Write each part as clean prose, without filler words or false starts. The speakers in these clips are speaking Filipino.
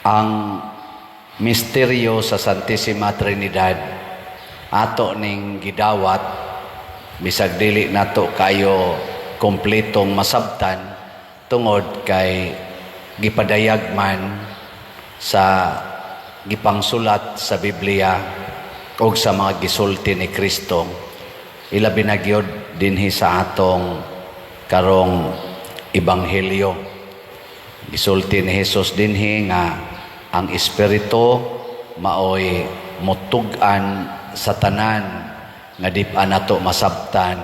ang misteryo sa Santissima Trinidad ato ning gidawat bisag dili nato kayo kompletong masabtan tungod kay gipadayag man sa gipangsulat sa Biblia o sa mga gisulti ni Kristo. Ilabi na gyud dinhi sa atong karong ebanghelyo. Gisulti ni Jesus dinhi nga ang Espiritu maoy motug-an sa tanan nga di-an nato masabtan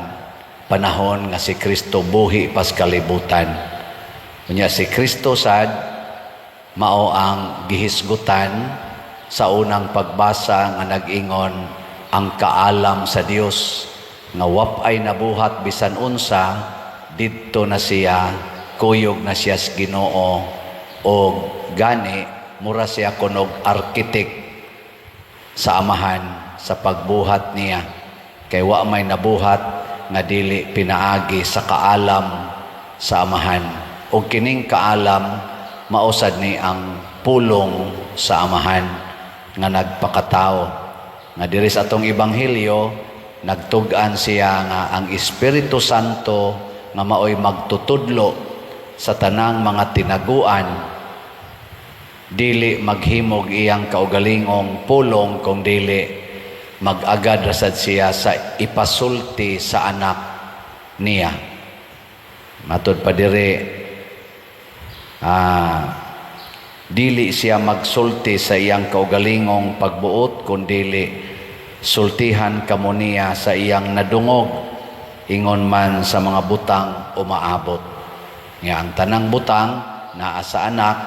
panahon nga si Kristo buhi pas kalibutan. Unya si Kristo sad mao ang gihisgutan sa unang pagbasa nga nag-ingon ang kaalam sa Dios nga wapay nabuhat bisan unsa didto na siya kuyog na siya sa Ginoo o gani mura siya kunog arkitek sa amahan sa pagbuhat niya kay wa may nabuhat nga dili pinaagi sa kaalam sa amahan o kining kaalam mausad ni ang pulong sa amahan nga nagpakatao nga diri sa atong ebanghelyo nagtug-an siya nga ang Espiritu Santo nga maoy magtutudlo sa tanang mga tinaguan dili maghimog iyang kaugalingong pulong kung dili mag-agad rasad siya sa ipasulti sa anak niya. Matud pa diri dili siya magsulti sa iyang kaugalingong pagbuot kundi sultihan kamo niya sa iyang nadungog ingon man sa mga butang umaabot. Nga ang tanang butang naa sa anak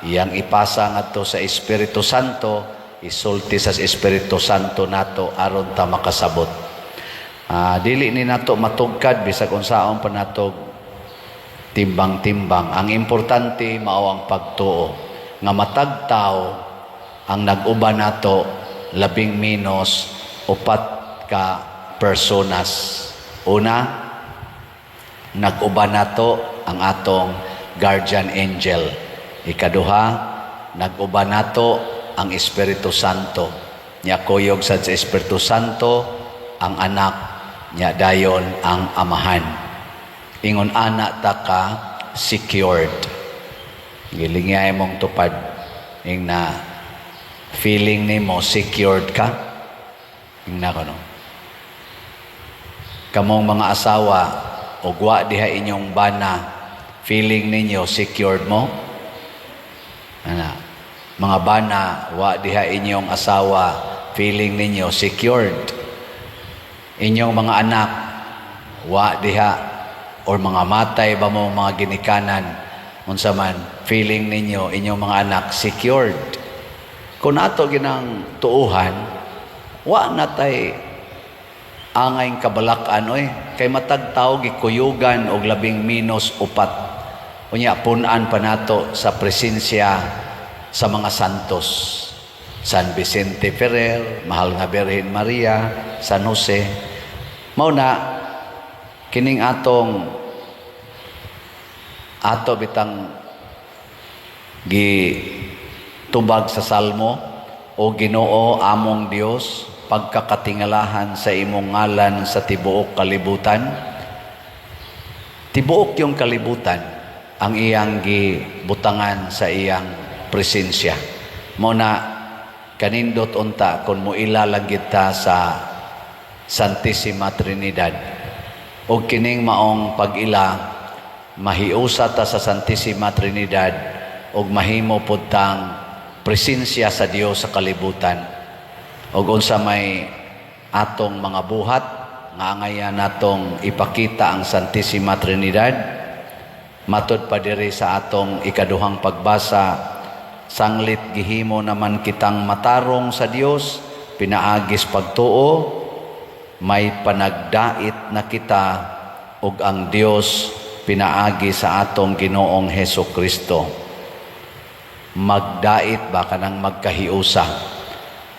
iyang ipasa ngadto sa Espiritu Santo, isulti sa Espiritu Santo nato aron ta makasabot. Dili ni nato matugkad bisag unsaon pa nato timbang-timbang. Ang importante mao ang pagtuo nga matag tao ang nag-uban nato labing menos 4 ka personas. Una, nag-uban nato ang atong guardian angel. Ikaduha, nag-uban nato ang Espiritu Santo. Nya kuyog sa Espiritu Santo ang anak, nya dayon ang amahan. Ingon ana ta ka secured. Gilingay mong tupad ing na feeling nimo secured ka. Ing na kono. Kamong mga asawa o wa diha inyong bana, feeling ninyo secured mo? Ana, mga bana, wa diha inyong asawa, feeling ninyo secured. Inyong mga anak, wa diha, or mga matay ba mo mga ginikanan, unsa man, feeling ninyo, inyong mga anak, secured. Kung ato ginang tuuhan, wa natay angay kabalakan oy kay matag tawo gikuyugan og labing menos 4 unya punan pa nato sa presensya sa mga santos San Vicente Ferrer, Mahal nga Birhen Maria, San Jose. Mao na kining ato bitang gitubag sa salmo o Ginoo among Dios pagkakatingalahan sa imong ngalan sa tibuok kalibutan. Tibuok yung kalibutan ang iyang gibutangan sa iyang presensya. Mo na kanindot unta kung mo ilalagit ta sa Santissima Trinidad. O kining maong pag-ila, mahiusa ta sa Santissima Trinidad o mahimo pud tang presensya sa Dios sa kalibutan. O unsa may atong mga buhat nga angayan natong ipakita ang Santissima Trinidad, matud pa diri sa atong ikaduhang pagbasa, sanglit gihimo naman kitang matarong sa Dios, pinaagis pagtuo, may panagdait na kita ug ang Dios pinaagi sa atong Ginoong Hesukristo. Magdait ba kanang magkahiusa?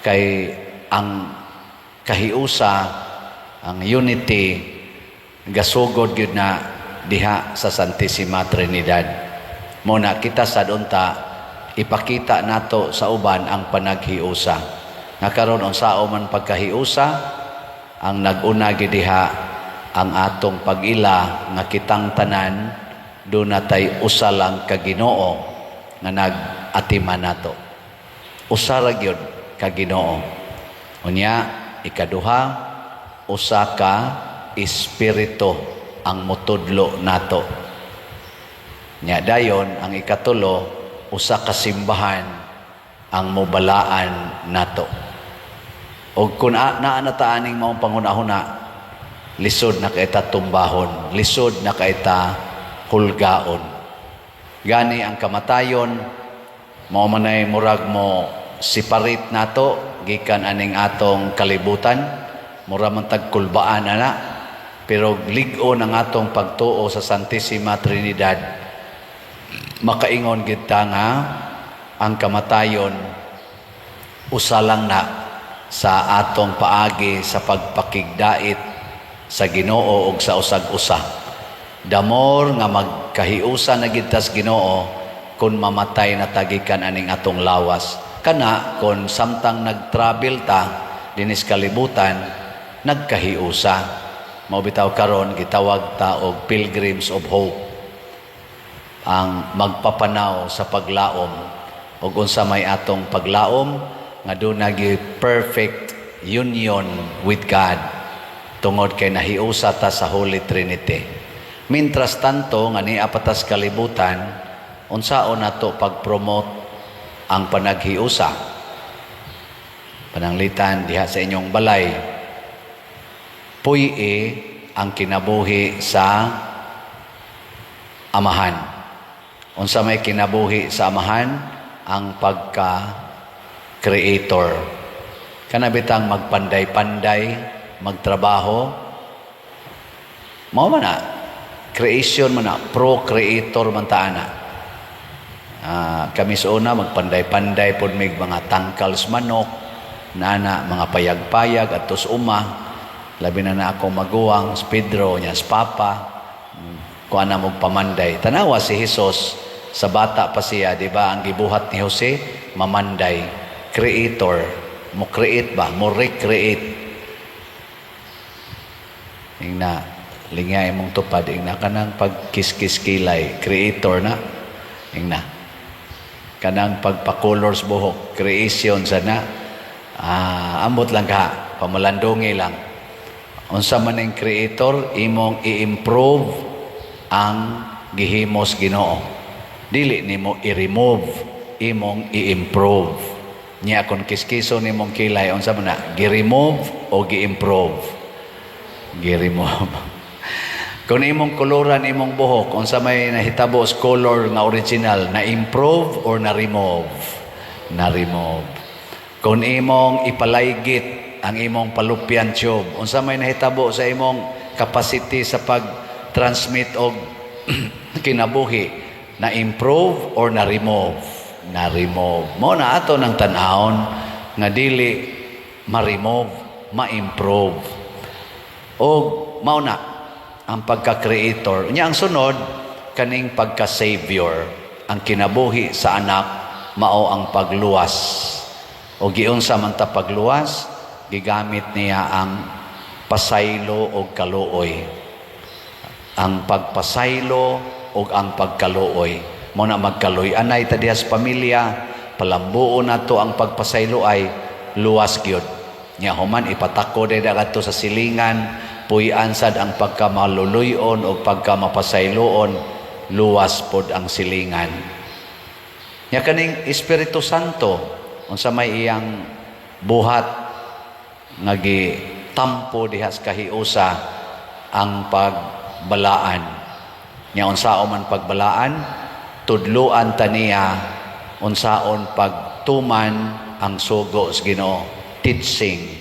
Kay ang kahiusa, ang unity, gasugod yun na diha sa Santissima Trinidad. Muna kita sa dunta, ipakita nato sa uban ang panaghiusa. Nga karon unsao man pagkahiusa, ang nag-una gid diha ang atong pag-ila nga kitang tanan dunay usa lang ka Ginoo nga nag-atiman nato. Usa ra gyud ka Ginoo. Unya ikaduha, usa ka espiritu ang mutudlo nato. Nya dayon ang ikatulo, usa ka simbahan ang mobalaan nato. Og kun naa na ta aning maong panghuna-huna, lisod na kaita tumbahon, lisod na kaita hulgaon. Gani ang kamatayon mao manay murag mo separate nato gikan aning atong kalibutan, mura man tag kulbaan ana, pero lig-on ang atong pagtuo sa Santissima Trinidad. Makaingon gid ta nga ang kamatayon usa lang na sa atong paagi sa pagpakigdait sa Ginoo ug sa usag-usa. Damor nga magkahiusa na gid tas Ginoo kun mamatay na tagikan aning atong lawas. Kana kun samtang nag-travel ta dinis kalibutan, nagkahiusa. Mao bitaw karon gitawag ta og Pilgrims of Hope, ang magpapanaw sa paglaom. Ug unsa may atong paglaom nga dunay perfect union with God tungod kay nahiusa ta sa Holy Trinity. Mintras tanto nga niya patas kalibutan, unsaon nato pag-promote ang panaghiusa? Pananglitan diha sa inyong balay, puy-e ang kinabuhi sa amahan. Unsa may kinabuhi sa amahan? Ang pagka-creator. Kanabitang magpanday-panday, magtrabaho. Mao man na, creation man na, pro-creator man taana. Kami sa una, magpanday-panday pod mig mga tangkals manok, nana, mga payag-payag, atos uma. Labi na ako maguwang, Pedro, niya, Papa, kung ana mong pamanday. Tanawa si Jesus, sa bata pa siya, di ba, ang gibuhat ni Jose, mamanday, creator, mo create ba, mo recreate. Ingna, lingay mong tupad, ingna kanang pagkiskis kilay, creator na, ingna. Kanang pagpa-colors buhok, creation sana, ambot lang ka, pamalandungi lang. Unsa man ang creator, imong i-improve ang gihimos Ginoo. Dili nimo i-remove, imong i-improve. Nya kung kiskiso nimong kilay, unsa man na, gi-remove o gi-improve? Gi-remove. Kung imong koloran imong buhok, unsa may nahitabo sa color nga original, na-improve or na-remove? Na-remove. Kung imong ipalaygit ang imong fallopian tube, unsa may nahitabo sa imong capacity sa pag-transmit og kinabuhi, na-improve or na-remove? Na-remove. Mo na ato ng tanahon nga dili ma-remove, ma-improve. O mao na ang pagka-creator. Nya ang sunod, kaning pagka-savior. Ang kinabuhi sa anak, mao ang pagluwas. O giunsa man ta pagluwas, gigamit niya ang pasaylo o kaluoy. Ang pagpasaylo o ang pagkaluoy. Mo na magkaluoy anay ta diha sa pamilya, palambuon nato ang pagpasaylo ay luwas gyud. Nya human ipatako dayda kadto sa silingan, puy-an sad ang pagkamaluluyon o pagkamapasayloon, luwas pod ang silingan. Nya kaning Espiritu Santo, unsa may iyang buhat nga gitampo diha sa kahiusa, ang pagbalaan. Nya unsaon man pagbalaan, tudloan ta niya unsaon pagtuman ang sugo sa Ginoo, teaching,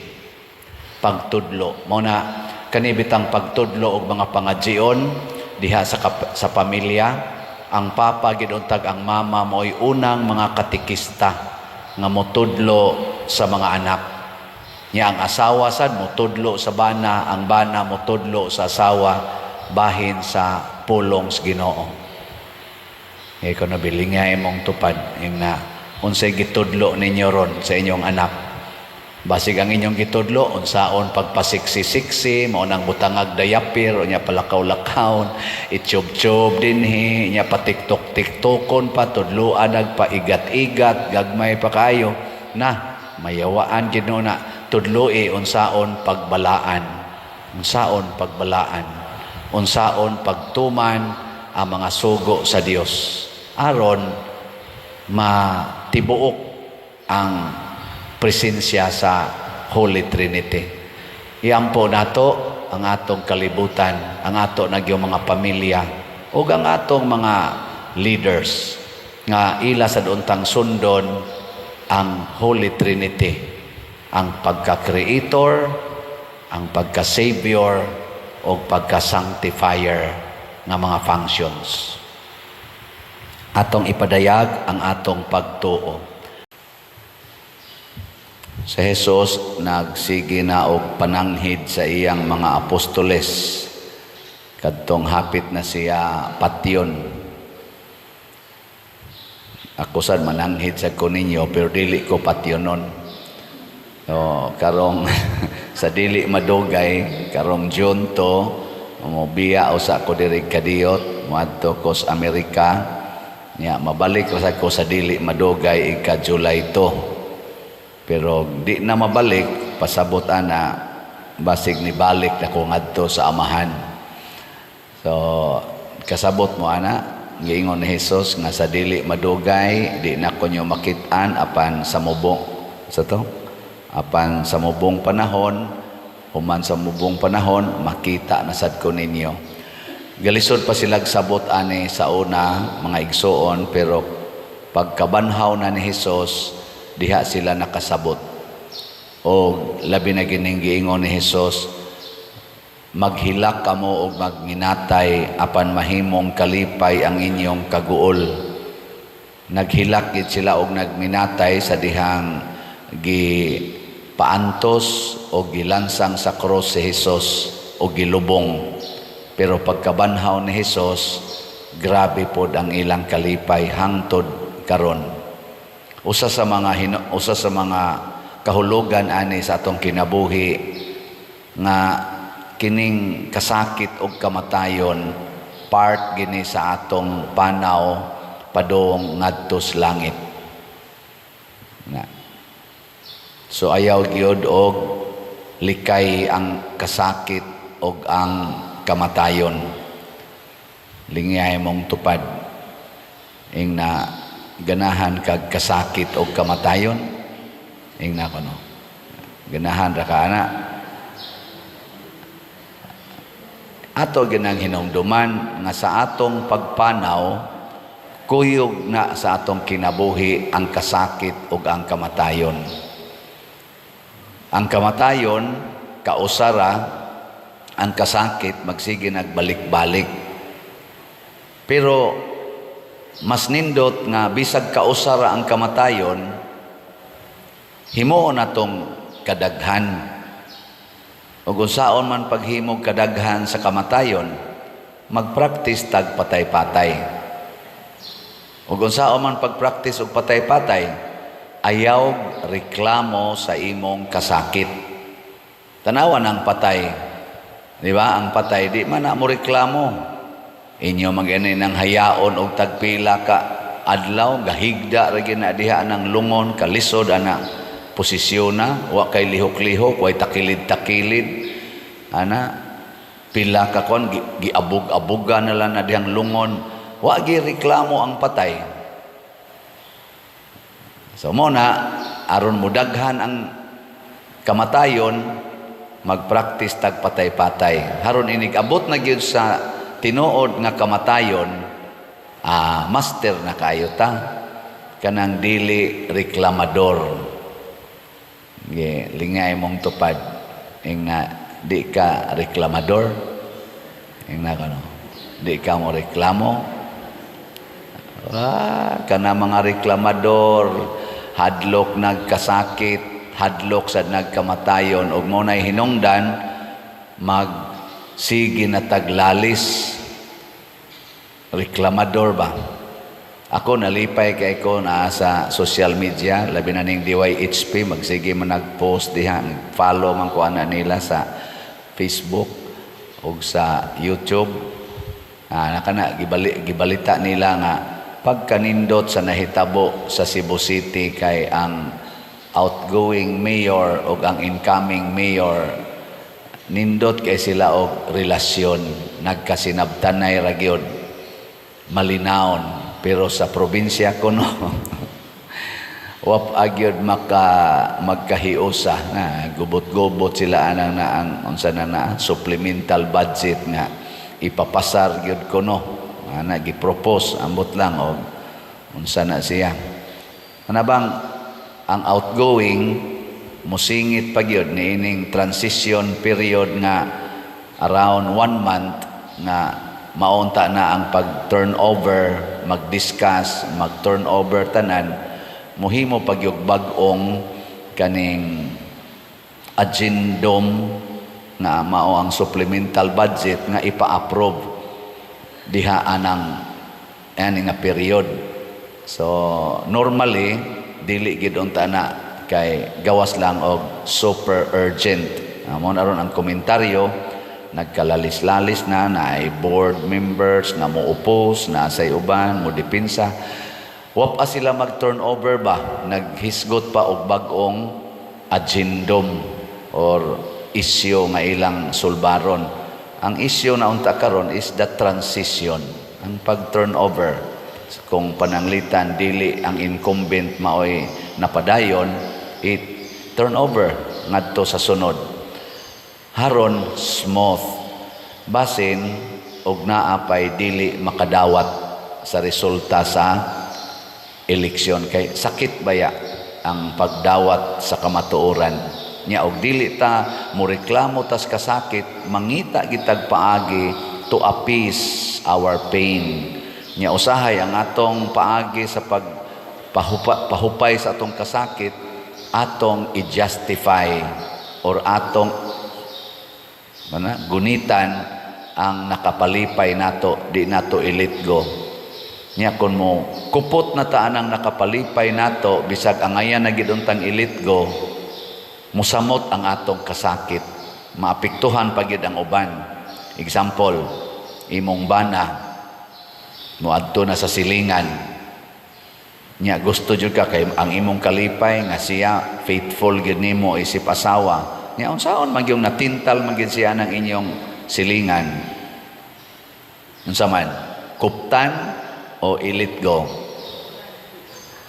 pagtudlo. Mao na kanibitang pagtudlo og mga pangadjion diha sa pamilya. Ang papa gid untag ang mama mo'y unang mga katikista nga motudlo sa mga anak. Nya ang asawa sad motudlo sa bana, ang bana motudlo sa asawa bahin sa pulong sa Ginoo. Ngay ko nabili nga imong tupad, yung na unsay gitudlo ninyo ron sa inyong anak. Basig ang inyong gitudlo, unsaon pagpasiksi-siksi, maunang butangag dayapir, o niya palakaw-lakaw, itsyub-tsyub dinhi, niya patiktok-tiktokon pa, tudluan, nagpaigat-igat, gagmay pa kayo, na, mayawaan ginuna, tudloi, unsaon pagbalaan, unsaon pagbalaan, unsaon pagtuman ang mga sugo sa Dios. Aron, matibuok ang presensya sa Holy Trinity. Iyan po nato ang atong kalibutan, ang ato nagyong mga pamilya, o ang atong mga leaders, nga ila sa duntang sundon ang Holy Trinity, ang pagka-creator, ang pagka-savior, o pagka-sanctifier nga mga functions. Atong ipadayag ang atong pagtuo. Sa Jesus, nagsige na og pananghid sa iyang mga apostoles. Kadtong hapit na siya patyon. Ako sad mananghid sa ko ninyo, pero dili ko patyonon. So, karong sa dili madugay, karong June to, mobiya usa ko diri kadiyot, moadto ko sa Amerika. Nya mabalik ko sa dili madugay ika July to. Pero di na mabalik, pasabot ana, basig ni balik na ko ngadto sa amahan. So, kasabot mo ana, giingon ni Jesus nga sa dili madugay, di na ko nyo makitaan apan sa mubong, sa to? Apan sa mubong panahon, human sa mubong panahon, makita na sad ko ninyo. Galisod pa silag sabot ani sa una, mga igsoon, pero pagkabanhaw na ni Jesus, diha sila nakasabot. O labi na gining giingon ni Jesus, maghilak kamo og magminatay apan mahimong kalipay ang inyong kaguol. Naghilak gid sila og nagminatay sa dihang gipaantos o gilansang sa cross si Jesus o gilubong. Pero pagkabanhaw ni Jesus, grabe pod ang ilang kalipay hangtod karon. Usa sa mga kahulugan ani sa atong kinabuhi nga kining kasakit og kamatayon part gini sa atong panaw padong ngadto sa langit. So ayaw gyud og likay ang kasakit og ang kamatayon. Lingay mong tupad ing na ganahan kag kasakit o kamatayon ing na kono ganahan ra ka ana ato ginang hinumduman nga sa atong pagpanaw kuyog na sa atong kinabuhi ang kasakit ug ang kamatayon. Ang kamatayon kausara, ang kasakit magsige nagbalik-balik. Pero mas nindot nga bisag kausara ang kamatayon, himuon natong kadaghan. O kung saon man paghimog kadaghan sa kamatayon, magpraktis tag patay-patay. O kung saon man pagpraktis og patay-patay, ayaw reklamo sa imong kasakit. Tanawan ang patay. Di ba? Ang patay, di man na mo reklamo. Inyo mag-ani ng hayaon og tagpila ka adlaw, gahigda ra gina diha ng lungon, kalisod ana posisyon na, wa kay lihok-lihok, way takilid-takilid. Ana pila ka kon giabog-abuga na lang na dihang lungon, wa gi reklamo ang patay. So mo na aron mudaghan ang kamatayon, magpraktis tag patay-patay. Haron inig abot na gyud sa tinuod nga kamatayon, master na kayo ta, kanang dili reklamador. Lingay mong tupad, ing na di ka reklamador, ing na kano, di ka mo reklamo. Kana mga reklamador, hadlok nagkasakit, hadlok sa nagkamatayon, ug mo na'y hinungdan, sige na taglalis. Reklamador ba? Ako nalipay kay ko na sa social media, labi na ning DYHP, magsige man nag-post diha, follow man ko ana nila sa Facebook o sa YouTube. Nakana gibalita nila nga pagkanindot sa nahitabo sa Cebu City kay ang outgoing mayor o ang incoming mayor nindot kay sila og relasyon, nagkasinabtanay ra gyud, malinawon. Pero sa probinsya ko no, wap agyod magkahiusa na gubot-gubot sila anang unsa na supplemental budget nga ipapasar gyud ko no, gipropose ambot lang og unsa na siya. Ano bang ang outgoing musingit pa gyud niining transition period nga around 1 month nga maunta na ang pag-turnover, mag-discuss, mag-turnover tanan, muhimo pagyog bag-ong kaning agendum na mao ang supplemental budget nga ipa-approve diha anang ani nga period. So normally dili gid unta na kay gawas lang og super urgent. Mo na ron ang komentaryo, nagkalalis-lalis na ay board members na mo oppose, na say uban mo dipinsa. Wap sila mag-turnover ba, naghisgot pa og bag-ong agendum or issue nga ilang sulbaron. Ang issue na unta karon is the transition, ang pag-turnover. Kung pananglitan dili ang incumbent maoy napadayon, it turnover ngadto sa sunod. Haron smooth basin og naapay dili makadawat sa resulta sa eleksyon kay sakit baya ang pagdawat sa kamatuoran nya og dili ta mo reklamo tas kasakit, mangita gitag paagi to appease our pain nya usahay ang atong paagi sa pahupay sa atong kasakit atong i-justify or atong gunitan ang nakapalipay nato, di nato i-let go. Nya kun mo kupot na taan ang nakapalipay nato, bisag ang ayan na giduntang i-let go, musamot ang atong kasakit, maapektuhan pagid ang uban. Example, imong bana moadto na sa silingan, nya gusto jud ka kay ang imong kalipay nga siya faithful gid nimo isip asawa. Nya unsaon man gyud natintal man gyud siya ng inyong silingan? Unsa man? Kuptan o i-let go?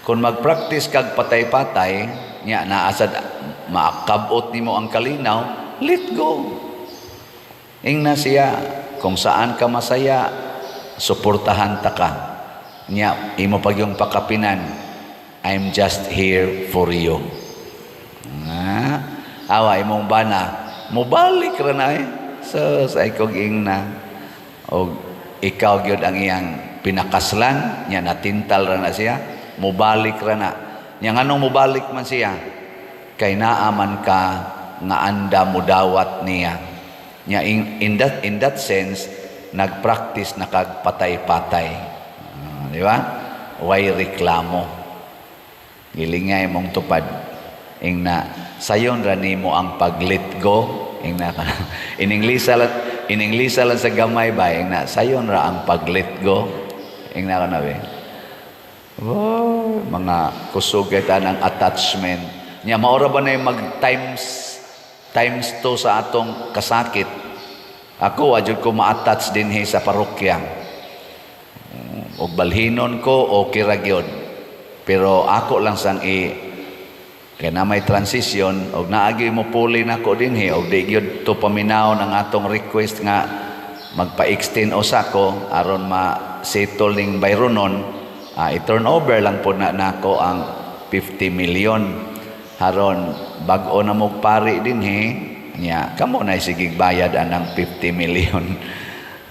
Kung mag-practice kag patay-patay, nya naasad makabot nimo ang kalinaw, let go. Ingna siya kung saan ka masaya, suportahan ta ka. Nya imo pag yung pakapinan, I'm just here for you. Awa imong bana mobalik ra na so sa ikog ingna og ikaw gyud ang iyang pinakaslan nya natintal ra na siya, mobalik ra na nya nganong mobalik man siya kay naaman ka nga anda mo dawat niya nya in that sense nagpractice na kag patay-patay. Di ba? Way reklamo gilingay mong tupad ingna sayon ra nimo ang pag-let go ingna in-English lang sa gamay ba ingna sayon ra ang pag-let go ingna kana be. Mga kusog kita ng attachment nya maora ba na mag times 2 sa atong kasakit. Ako adjud ko ma-attach din sa parokya og balhinon ko okay ra gyud, pero ako lang sang kaya na may transition og naagi mo puli nako dinhi og di gyud to paminaw ng atong request nga magpa-extend usako aron ma-settle ning bayronon. I-turn over lang po na nako ang 50 million haron bag-o na mo pari dinhi nya kamo na sigig bayad anang 50 million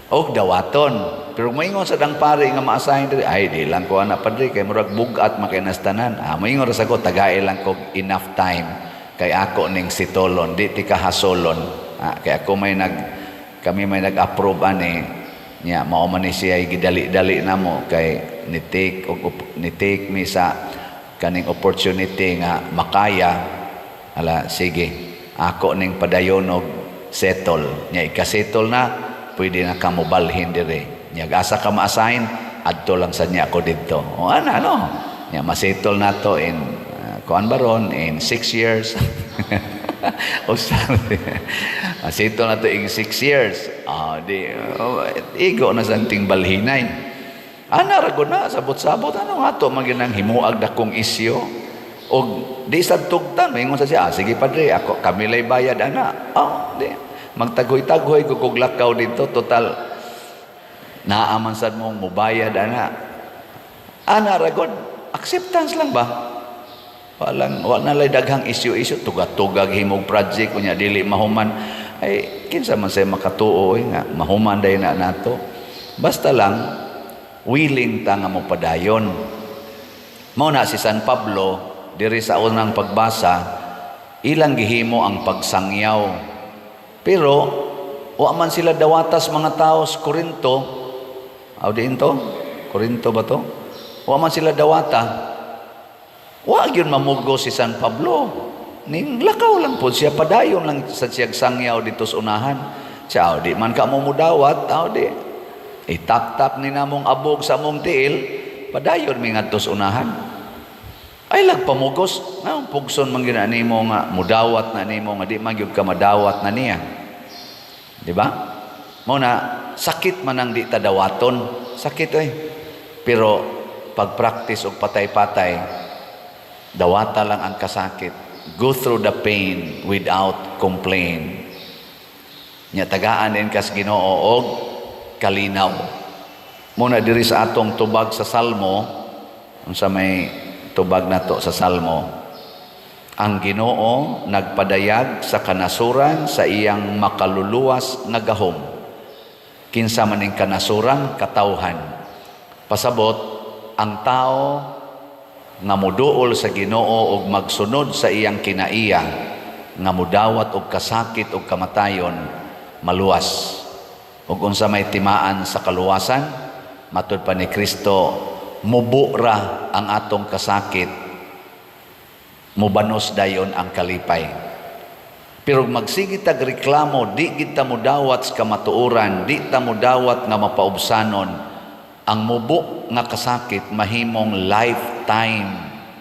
og dawaton. Pero moingon sa dang pari nga ma-assign diri, ay di lang ko ana padri kay murag bugat makinastanan. Moingon ra sa ko tagay lang ko enough time kay ako ning sitolon, di ti kahasolon. Kay ako kami may nag-approve ani nya mao man ni siya gidali-dali namo kay nitik mi sa kaning opportunity nga makaya ala sige ako ning padayonog settle nya ikasettle na pwede na ka mobalhin dire nya asa ka ma-assign adto lang sa niya ako didto o ana no nya masettle nato in kuan baron in 6 years o sorry masettle nato in 6 years igo na santing balhinay ana ra gud na sabot-sabot ano nga to maginang himuag dakong isyo og di sad tugtan ingon sa siya sige padre ako kami lay bayad ana di magtagoy-tagoy ko kog lakaw dito total naaman sad mo mubayad ana ra gud acceptance lang ba wala lay daghang isyu tuga-tugag himog project kunya dili mahuman ay kinsa man say makatuo nga mahuman day na nato basta lang willing ta nga mo padayon mao na si San Pablo diri sa unang pagbasa ilang gihimo ang pagsangyaw pero wa man sila dawatas mga tao sa Korinto Korinto ba to wa man sila dawata wa gyud mamugo si San Pablo ning lakaw lang po siya padayon lang sa siyang sangyaw dito sa unahan siya di man ka mo mudawat di itap-tap ni namong abog sa mong tiil padayon mi ngadto sa unahan ay lagpamugos na pugson man gyud nimo nga mudawat na nimo nga di man gyud ka madawat na niya di ba mo na sakit man ang di ta dawaton sakit pero pag practice og patay-patay dawata lang ang kasakit go through the pain without complain nya tagaan din kas Ginoo og kalinaw muna diri sa atong tubag sa Salmo unsa may tubag nato sa Salmo ang Ginoo nagpadayag sa kanasuran sa iyang makaluluwas nga gahom kinsa man ning kanasuran katawhan pasabot ang tao nga moduol sa Ginoo ug magsunod sa iyang kinaiya nga modawat og kasakit ug kamatayon maluwas ug unsa may timaan sa kaluwasan matud pa ni Kristo mubura ang atong kasakit mubanos dayon ang kalipay pero magsige tag reklamo di kita modawat sa kamatuoran di ta modawat nga mapaubsanon ang mubo nga kasakit mahimong lifetime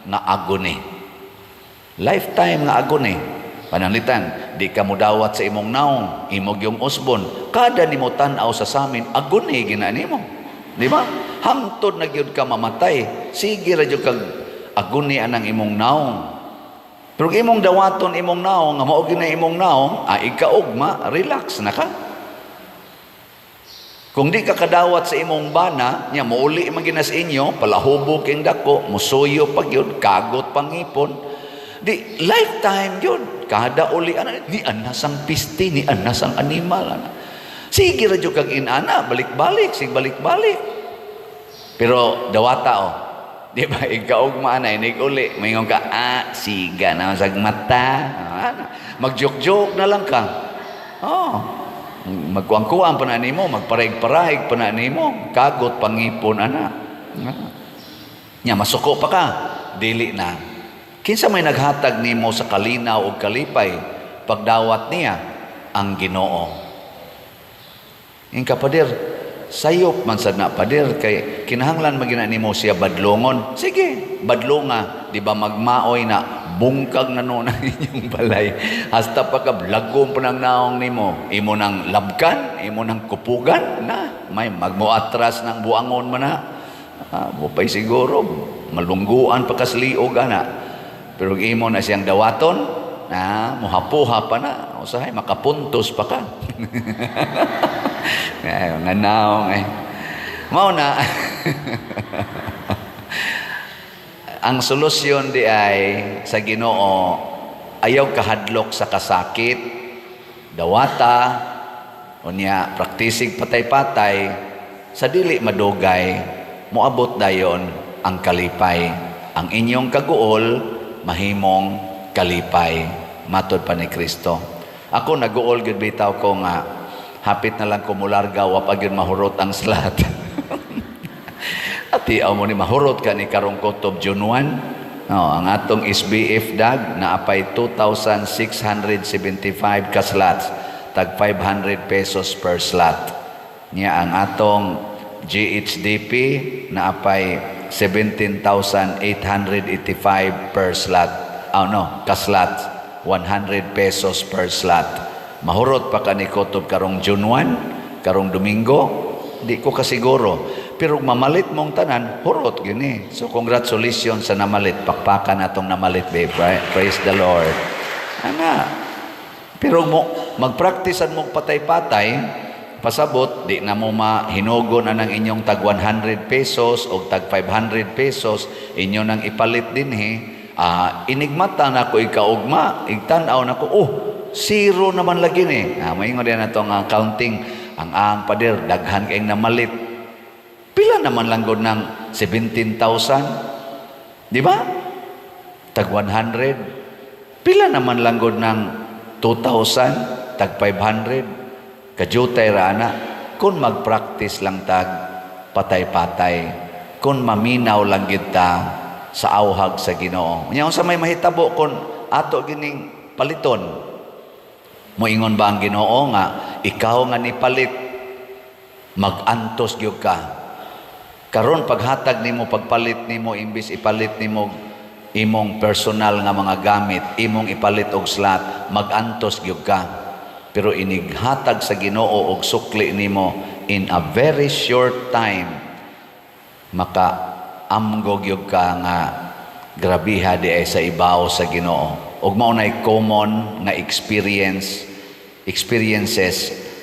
nga agony. Lifetime nga agony. Pananglitan, di ka mudawat sa imong naong, imog yung usbon. Kada nimo tan-aw sa samin, agony ginani mo. Di ba? Hangtod na gyud ka mamatay. Sige ra gyud kag agony anang imong naong. Pero imong dawaton imong naong, nga mao gyud imong naong, ikaugma, relax na ka. Kung di ka kadawat sa imong bana, nya mauli man ginas inyo, palahubog king dako, musuyo pag yun, kagot pangipon. Di lifetime yun. Kada uli ni anasang piste, ni anasang animal. Sige ra jud kag inana, balik-balik, sig balik-balik. Pero dawata di ba ikaw maana inig uli, mayingon ka, siga na sag mata. Magjok-jok na lang ka. Magkuang-kuang pa na nimo, magparahig-parahig pa na nimo, kagot pangipon ana. Nya masuko pa ka, dili na. Kinsa may naghatag nimo sa kalinaw ug kalipay pagdawat niya ang Ginoo. Ingka pader, sayop man sad na pader kay kinahanglan magina nimo siya badlongon. Sige, badlonga, di ba magmaoy na bungkag na noon ang inyong balay. Hasta pa ka blagom pa ng naong nimo. Imo ng labkan, imo ng kupugan na. May magmuatras ng buangon man na. Bupay siguro, malungguan pa kasliog na. Pero imo na siyang dawaton, muhapuha pa na. Usahay, makapuntos pa ka. Nga naong Mao na. Ang solusyon di ay sa Ginoo ayaw kahadlok sa kasakit dawata unya praktisig patay-patay sa dili madugay moabot dayon ang kalipay ang inyong kaguol mahimong kalipay matud pa ni Kristo ako naguol gud bitaw ko nga hapit na lang kumularga, wapag yun mahurot ang slat. At iaw mo ni mahurot ka ni karong kutob June 1. No, ang atong SBF dag na apay 2,675 ka slots, tag 500 pesos per slot. Nya ang atong GHDP na apay 17,885 per slot. Ka slot, 100 pesos per slot. Mahurot pa ka ni kutob karong June 1, karong Domingo, di ko kasiguro. Pero mamalit mong tanan, hurot gini. So congratulations sa namalit. Pakpakan atong namalit, babe. Praise the Lord. Ana. Pero magpraktisan mo patay-patay, pasabot, di na mo mahinugo na ng inyong tag 100 pesos o tag 500 pesos, inyo nang ipalit din inigmata na ko ikaugma, igtanaw na ko, zero naman lagi ni. Maingon din na itong counting, ang pader, daghan kayong namalit. Pila naman lang god ng 17,000? Di ba? Tag 100. Pila naman lang god ng 2,000? Tag 500? Kajutay rana. Kung mag-practice lang tag patay-patay, kung maminaw lang kita sa awhag sa Ginoo. Nya sa may mahitabo kung ato gining paliton. Moingon ba ang Ginoo nga ikaw nga ni palit, mag-antos gyud ka. Karon paghatag nimo, pagpalit nimo, imbis ipalit nimo imong personal nga mga gamit, imong ipalit og slot, mag-antos gyud ka. Pero inighatag sa Ginoo og sukli nimo in a very short time, maka-amgo gyud ka nga grabiha di ay sa ibaw sa Ginoo. Og mao nay common nga experiences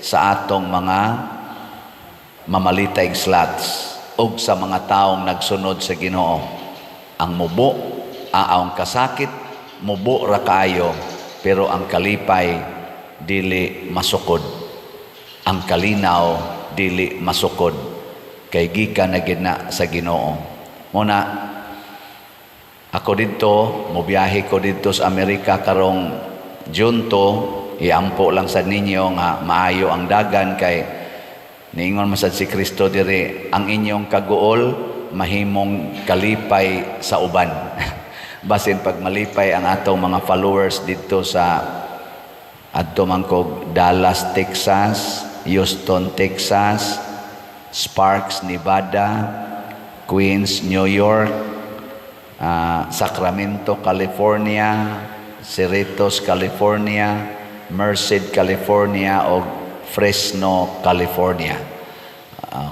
sa atong mga mamalitay slots og sa mga taong nagsunod sa Ginoo. Ang mubo, ang kasakit, mubo ra kayo, pero ang kalipay dili masukod. Ang kalinaw dili masukod. Kay gikan na gid na sa Ginoo. Muna ako dito, mobiyahe ko dito sa Amerika karong June 2, iampo lang sa ninyo nga maayo ang dagan kay niingon masad si Kristo diri, ang inyong kaguol mahimong kalipay sa uban. Basin pag malipay ang atong mga followers dito sa adto mangkog Dallas, Texas, Houston, Texas, Sparks, Nevada, Queens, New York, Sacramento, California, Cerritos, California, Merced, California o Fresno, California.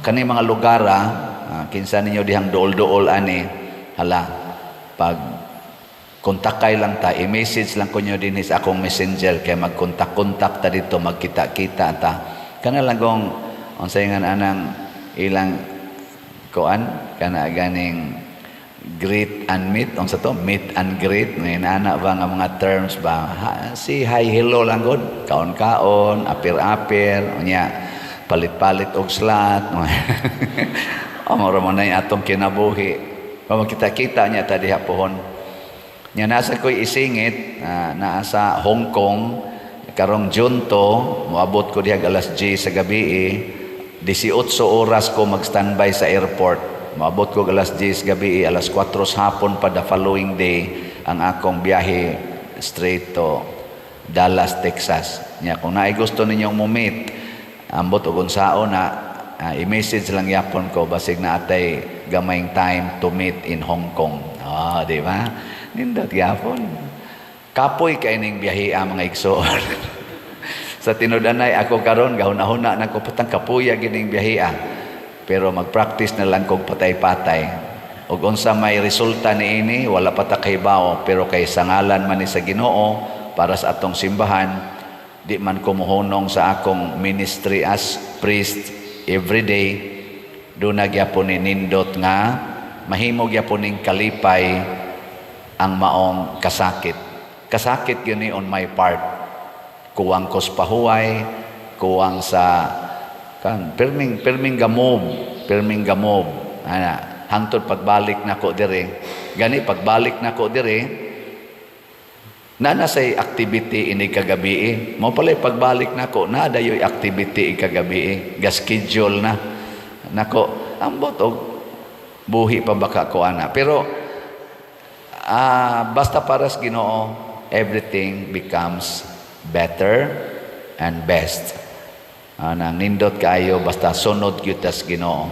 Kani mga lugar, kinsa ninyo dihang dool-dool ani, pag kontakay lang ta, i-message lang ko nyo din sa akong messenger, kaya magkontak-kontak ta dito, magkita-kita ta. Kana lang kong, unsay nga anang ilang koan, kana ganing greet and meet, unsa to, meet and greet, may nana ba nga mga terms ba, si hi, hello lang god, kaon-kaon, apir-apir, unya, palit-palit og slot, amora man na atong kinabuhi, pamagkita-kita niya ta diha pohon. Nya nasa ko'y isingit, nasa Hong Kong, karong June 2, moabot ko diha alas 10 sa gabi, 18 oras ko mag-standby sa airport. Maabot ko alas 10 gabi, alas 4 hapon pa the following day ang akong biyahe straight to Dallas, Texas. Nya kung naay gusto ninyong mo-meet, ambot og unsao na i-message lang yapon ko basig na atay gamayng time to meet in Hong Kong. Di ba? Nindot yapon. Kapoy kay ning biyahe mga igsoon. Sa tinud-anay ako karon gahuna-huna nako patang kapuya gining biyahe. Pero mag-practice na lang kog patay-patay. Ug unsa may resulta niini, wala pa ta kahibaw, pero kay sangalan man ni sa Ginoo para sa atong simbahan, di man ko mohunong sa akong ministry as priest everyday, do na gyapon ni nindot nga mahimo gyapon ning kalipay ang maong kasakit. Kasakit yun on my part. Kuwang ko sa pahuway, kuwang sa perming gamob hangtod pagbalik nako dire, gani pagbalik nako dire Na say activity ini kagabi mo pala pagbalik nako na dayoy activity kagabi ga-schedule na nako ambot og buhi pa baka ko ana pero basta para sa Ginoo everything becomes better and best nang nindot kayo basta sunod gyud tas Ginoo.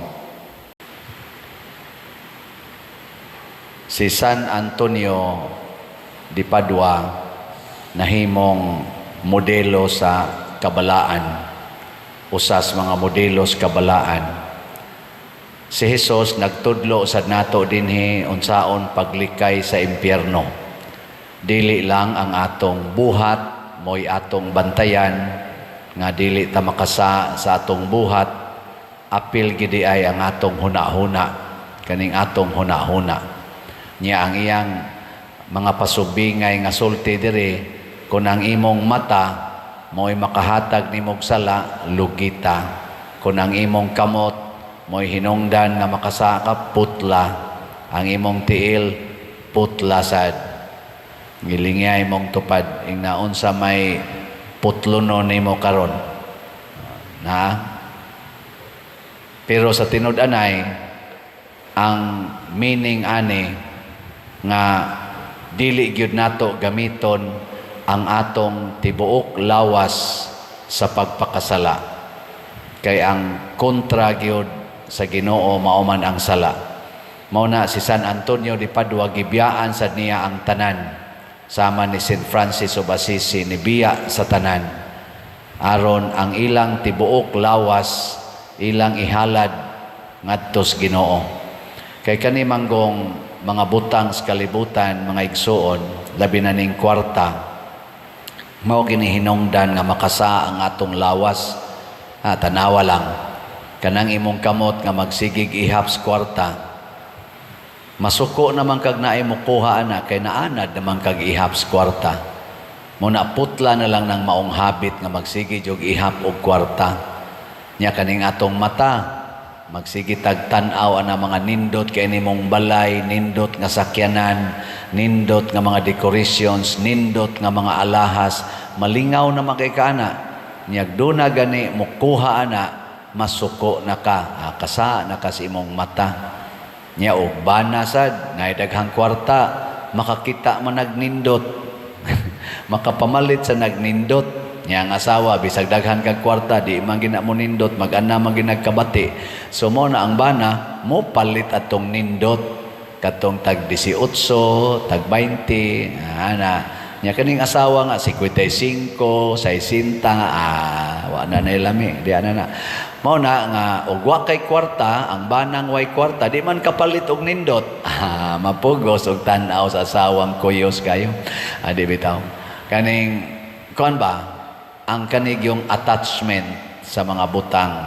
Si San Antonio di Padua nahimong modelo sa kabalaan, usas mga modelo sa kabalaan. Si Jesus nagtudlo sad nato dinhi unsaon paglikay sa impyerno. Dili lang ang atong buhat mo'y atong bantayan nga dili ta makasa sa atong buhat, apil gidi ay ang atong hunahuna, kaning atong hunahuna. Nya ang iyang mga pasubingay nga sulti diri kung ang imong mata mo'y makahatag nimog sala lugita, kung ang imong kamot mo'y hinungdan nga makasaka putla, ang imong tiil putla sad. Ngilingay mong tupad ing naon sa may putluno nimo karon na pero sa tinud-anay ang meaning ani nga dili gyud nato gamiton ang atong tibuok lawas sa pagpakasala kay ang kontra gyud sa Ginoo mao man ang sala. Mao na si San Antonio de Padua gibiyaan sad niya ang tanan sama ni St. Francis of Assisi nibiya sa tanan aron ang ilang tibuok lawas ilang ihalad ngadto sa Ginoo. Kay kani manggong mga butang sa kalibutan, mga igsuon, labi na ning kwarta, mao ginihinungdan nga makasa ang atong lawas. Tanawa lang, kanang imong kamot nga magsigig ihap sa kwarta, masuko naman kag naay mo kuha ana, kay naanad naman kag ihap sa kwarta. Muna putla na lang ng maong habit nga magsigig og ihap og kwarta. Nya kaning atong mata, magsige tagtan-aw ana mga nindot kay nimong balay, nindot nga sakyanan, nindot nga mga decorations, nindot nga mga alahas, malingaw na makikana. Nyag duna gani mo kuha ana, masuko na ka, kasa na ka sa imong mata. Nya og bana sad, ngay daghang kwarta, makakita man nagnindot, makapamalit sa nagnindot. Nya ang asawa bisag daghan kag kwarta di man gina mo nindot mag-ana man ginagkabati. So mo na ang bana mo palit atong nindot katong tag 18, tag 20 ana. Nya kaning asawa nga 55, 60 wa na nailami di ana na. Mao na nga og wa kay kwarta ang banang way kwarta di man kapalit og nindot. Mapugos og tan-aw sa asawang kuyos kayo. Di bitaw. Kaning kuan ba ang kanig yung attachment sa mga butang.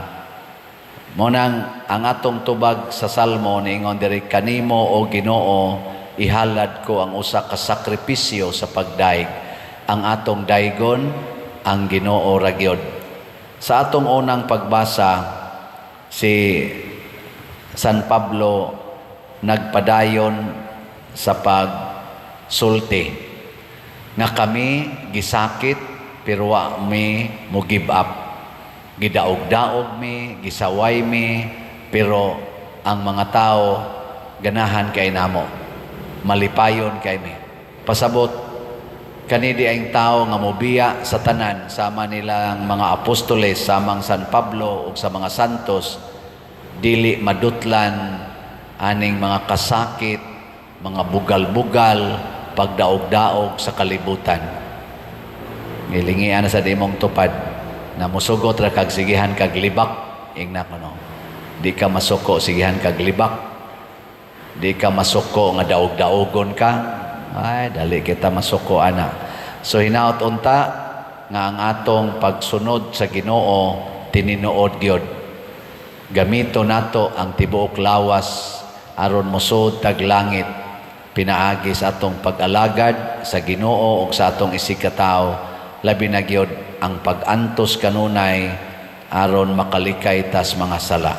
Munang ang atong tubag sa Salmo niingon diri kanimo o Ginoo ihalad ko ang usa ka sakripisyo sa pagdaig. Ang atong daigon ang Ginoo ra gyud. Sa atong unang pagbasa si San Pablo nagpadayon sa pagsulti nga kami gisakit pero wa mi mo give up. Gidaog-daog mi, gisaway mi, pero ang mga tao ganahan kay namo. Malipayon kay mi. Pasabot kanidi ang tao nga mobiya sa tanan sama nilang mga apostoles, samang San Pablo ug sa mga santos, dili madutlan aning mga kasakit, mga bugal-bugal, pagdaog-daog sa kalibutan. Ngilingian na sa imong tupad na musugot ra kag sigihan kag libak ingna kuno. Di ka masuko sigihan kag libak. Di ka masuko nga daog-daogon ka. Ay dali kita masuko ana. So hinaot unta nga ang atong pagsunod sa Ginoo tininuod gyud. Gamito nato ang tibuok lawas aron mosud tag langit pinaagi sa atong pag-alagad sa Ginoo ug sa atong isikataw. Labi na gyud ang pag-antos kanunay aron makalikay tas mga sala.